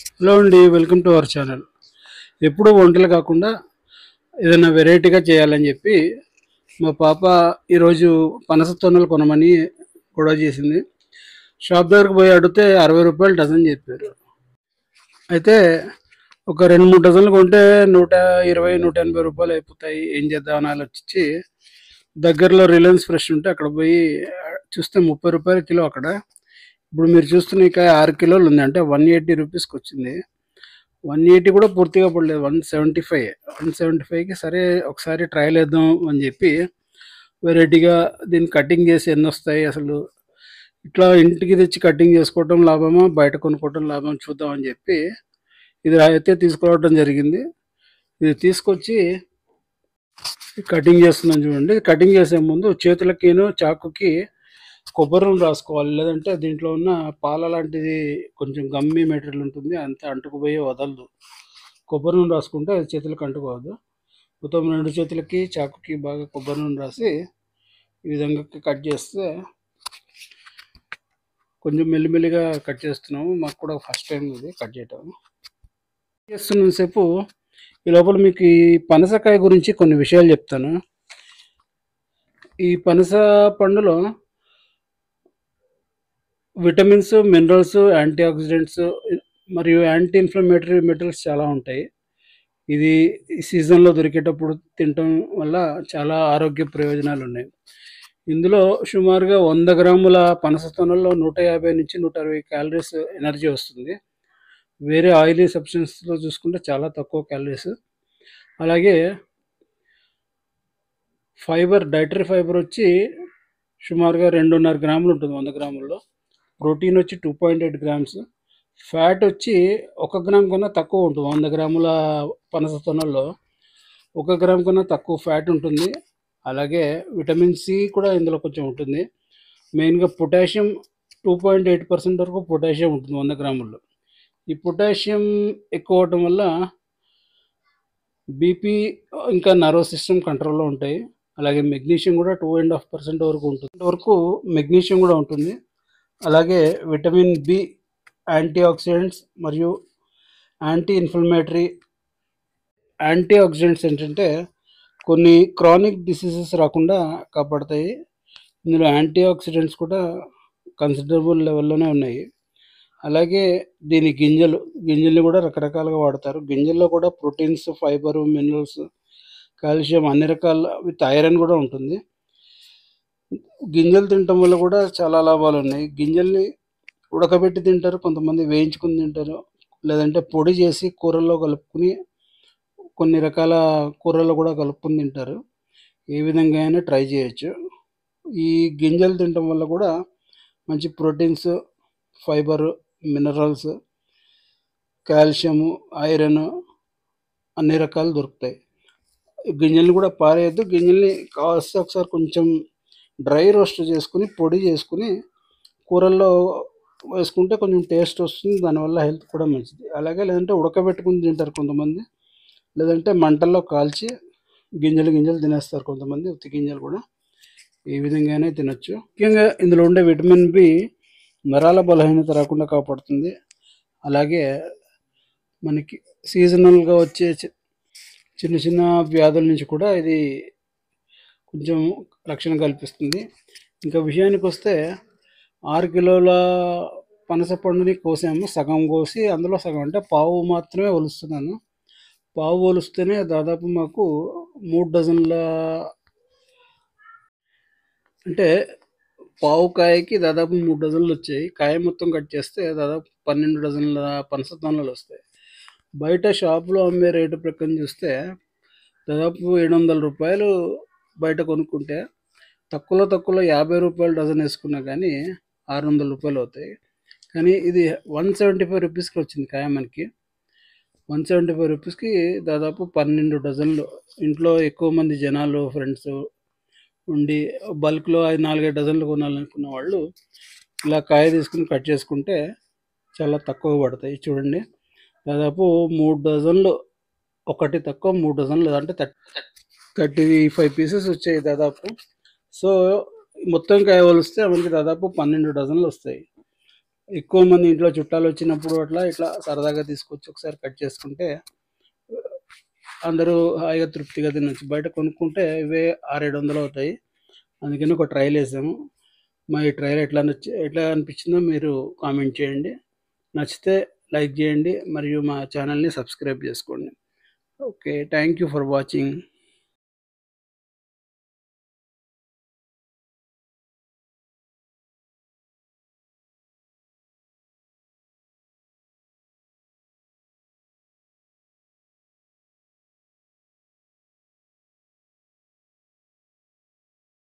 Hello అండి, welcome to our channel. ఎప్పుడూ వంటలు కాకుండా ఏదైనా వెరైటీగా చేయాలని చెప్పి మా పాప ఈరోజు పనస తొన్నలు కొనమని గొడవ చేసింది. షాప్ దగ్గరకు పోయి అడిగితే 60 రూపాయలు డజన్ చెప్పారు. అయితే ఒక 2-3 డజన్లు కొంటే 120-180 రూపాయలు అయిపోతాయి. ఏం చేద్దామని ఆలోచించి దగ్గరలో రిలయన్స్ ఫ్రెష్ ఉంటే అక్కడ పోయి చూస్తే 30 రూపాయలు కిలో అక్కడ. ఇప్పుడు మీరు చూస్తున్న ఈ కాయ 6 కిలోలు ఉంది, అంటే 180 రూపీస్కి వచ్చింది. 180 కూడా పూర్తిగా పడలేదు, 175కి సరే ఒకసారి ట్రయల్ వేద్దాం అని చెప్పి వెరైటీగా దీన్ని కటింగ్ చేసి ఎన్ని వస్తాయి అసలు, ఇట్లా ఇంటికి తెచ్చి కటింగ్ చేసుకోవటం లాభమా బయట కొనుక్కోవటం లాభం చూద్దాం అని చెప్పి ఇది అయితే తీసుకురావడం జరిగింది. ఇది తీసుకొచ్చి కటింగ్ చేస్తున్నాను చూడండి. కటింగ్ చేసే ముందు చేతులకిను చాకుకి కొబ్బరి నూనె రాసుకోవాలి, లేదంటే దీంట్లో ఉన్న పాల లాంటిది కొంచెం గమ్మి మెటీరియల్ ఉంటుంది, అంతే అంటుకుపోయి వదలదు. కొబ్బరి నూనె రాసుకుంటే అది చేతులకు అంటుకోవద్దు. మొత్తం 2 చేతులకి చాకుకి బాగా కొబ్బరి నూనె రాసి ఈ విధంగా కట్ చేస్తే, కొంచెం మెల్లిమెల్లిగా కట్ చేస్తున్నాము, మాకు కూడా ఫస్ట్ టైం ఇది కట్ చేయటం. చేస్తున్నంతసేపు ఈ లోపల మీకు ఈ పనసకాయ గురించి కొన్ని విషయాలు చెప్తాను. ఈ పనస పండులో విటమిన్స్, మినరల్స్, యాంటీ ఆక్సిడెంట్స్ మరియు యాంటీ ఇన్ఫ్లమేటరీ మెటీరియల్స్ చాలా ఉంటాయి. ఇది ఈ సీజన్లో దొరికేటప్పుడు తినటం వల్ల చాలా ఆరోగ్య ప్రయోజనాలు ఉన్నాయి. ఇందులో సుమారుగా 100 గ్రాముల పనస తొనల్లో 150-160 క్యాలరీస్ ఎనర్జీ వస్తుంది. వేరే ఆయిలీ సబ్స్టెన్స్లో చూసుకుంటే చాలా తక్కువ క్యాలరీస్. అలాగే ఫైబర్, డైటరీ ఫైబర్ వచ్చి సుమారుగా 2.5 గ్రాములు ఉంటుంది 100 గ్రాముల్లో. ప్రోటీన్ వచ్చి 2.8 గ్రామ్స్. ఫ్యాట్ వచ్చి 1 గ్రామ్ కన్నా తక్కువ ఉంటుంది. 100 గ్రాముల పనస తొనల్లో 1 గ్రామ్ కన్నా తక్కువ ఫ్యాట్ ఉంటుంది. అలాగే విటమిన్ సి కూడా ఇందులో కొంచెం ఉంటుంది. మెయిన్గా పొటాషియం 2.8% వరకు పొటాషియం ఉంటుంది 100 గ్రాముల్లో. ఈ పొటాషియం ఎక్కువ అవటం వల్ల బీపీ ఇంకా నర్వస్ సిస్టమ్ కంట్రోల్లో ఉంటాయి. అలాగే మెగ్నీషియం కూడా 2.5% వరకు ఉంటుంది. వరకు మెగ్నీషియం కూడా ఉంటుంది. అలాగే విటమిన్ బి, యాంటీ ఆక్సిడెంట్స్ మరియు యాంటీ ఇన్ఫ్లమేటరీ. యాంటీ ఆక్సిడెంట్స్ ఏంటంటే కొన్ని క్రానిక్ డిసీజెస్ రాకుండా కాపాడతాయి. ఇందులో యాంటీ ఆక్సిడెంట్స్ కూడా కన్సిడరబుల్ లెవెల్లోనే ఉన్నాయి. అలాగే దీని గింజల్ని కూడా రకరకాలుగా వాడతారు. గింజల్లో కూడా ప్రోటీన్స్, ఫైబరు, మినరల్స్, కాల్షియం అన్ని రకాల విత్ ఐరన్ కూడా ఉంటుంది. గింజలు తినటం వల్ల కూడా చాలా లాభాలు ఉన్నాయి. గింజల్ని ఉడకబెట్టి తింటారు, కొంతమంది వేయించుకుని తింటారు, లేదంటే పొడి చేసి కూరల్లో కలుపుకుని కొన్ని రకాల కూరల్లో కూడా కలుపుకుని తింటారు. ఏ విధంగా అయినా ట్రై చేయొచ్చు. ఈ గింజలు తినటం వల్ల కూడా మంచి proteins, fibre, minerals, calcium, iron అన్ని రకాలు దొరుకుతాయి. గింజల్ని కూడా పారేయద్దు. గింజల్ని కాస్త ఒకసారి కొంచెం డ్రై రోస్ట్ చేసుకుని పొడి చేసుకుని కూరల్లో వేసుకుంటే కొంచెం టేస్ట్ వస్తుంది, దానివల్ల హెల్త్ కూడా మంచిది. అలాగే లేదంటే ఉడకబెట్టుకుని తింటారు కొంతమంది, లేదంటే మంటల్లో కాల్చి గింజలు తినేస్తారు కొంతమంది, ఉత్తి గింజలు కూడా. ఈ విధంగానే తినొచ్చు. ముఖ్యంగా ఇందులో ఉండే విటమిన్ బి నరాల బలహీనత రాకుండా కాపాడుతుంది. అలాగే మనకి సీజనల్గా వచ్చే చిన్న చిన్న వ్యాధుల నుంచి కూడా ఇది కొంచెం రక్షణ కల్పిస్తుంది. ఇంకా విషయానికి వస్తే 6 కిలోల పనస పండుని కోసాము. సగం కోసి అందులో సగం అంటే పావు మాత్రమే ఒలుస్తున్నాను. పావు ఒలిస్తేనే దాదాపు మాకు 3 డజన్ల, అంటే పావు కాయకి దాదాపు 3 డజన్లు వచ్చాయి. కాయ మొత్తం కట్ చేస్తే దాదాపు 12 డజన్ల పనస తొనలు వస్తాయి. బయట షాపులో అమ్మే రేటు ప్రకారం చూస్తే దాదాపు 700 రూపాయలు బయట కొనుక్కుంటే, తక్కువలో 50 రూపాయలు డజన్ వేసుకున్నా కానీ 600 రూపాయలు అవుతాయి. కానీ ఇది 175 రూపీస్కి వచ్చింది కాయ మనకి. 175 రూపీస్కి దాదాపు 12 డజన్లు. ఇంట్లో ఎక్కువ మంది జనాలు, ఫ్రెండ్స్ ఉండి బల్క్లో 4-5 డజన్లు కొనాలనుకున్న వాళ్ళు ఇలా కాయ తీసుకుని కట్ చేసుకుంటే చాలా తక్కువ పడతాయి. చూడండి, దాదాపు 3 డజన్లు, ఒకటి తక్కువ 3 డజన్లు, అంటే 35 పీసెస్ వచ్చాయి దాదాపు. సో మొత్తం కాయ వలిస్తే మనకి దాదాపు 12 డజన్లు వస్తాయి. ఎక్కువ మంది ఇంట్లో చుట్టాలు వచ్చినప్పుడు అట్లా ఇట్లా సరదాగా తీసుకొచ్చి ఒకసారి కట్ చేసుకుంటే అందరూ హాయిగా తృప్తిగా తినొచ్చు. బయట కొనుక్కుంటే ఇవే 600, 700 అవుతాయి. అందుకని ఒక ట్రయల్ ఏసాము. మా ఈ ట్రయల్ ఎట్లా అనిపించిందో మీరు కామెంట్ చేయండి. నచ్చితే లైక్ చేయండి మరియు మా ఛానల్‌ని సబ్స్క్రైబ్ చేసుకోండి. Okay. Thank you for watching.